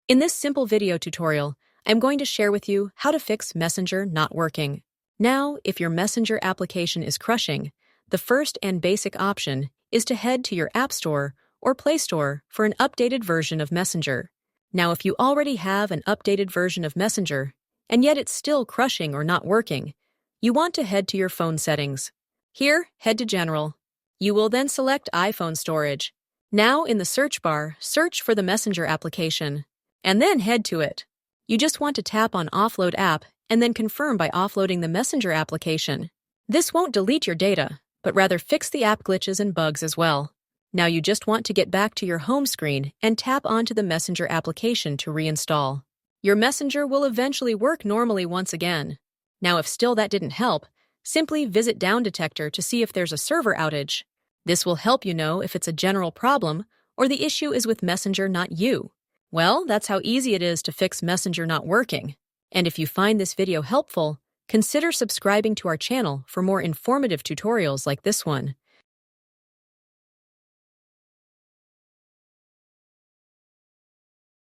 In this simple video tutorial, I'm going to share with you how to fix Messenger not working. Now, if your Messenger application is crashing, the first and basic option is to head to your App Store or Play Store for an updated version of Messenger. Now, if you already have an updated version of Messenger, and yet it's still crashing or not working, you want to head to your phone settings. Here, head to General. You will then select iPhone Storage. Now, in the search bar, search for the Messenger application, and then head to it. You just want to tap on Offload App and then confirm by offloading the Messenger application. This won't delete your data, but rather fix the app glitches and bugs as well. Now you just want to get back to your home screen and tap onto the Messenger application to reinstall. Your Messenger will eventually work normally once again. Now, if still that didn't help, simply visit Down Detector to see if there's a server outage. This will help you know if it's a general problem or the issue is with Messenger, not you. Well, that's how easy it is to fix Messenger not working. And if you find this video helpful, consider subscribing to our channel for more informative tutorials like this one.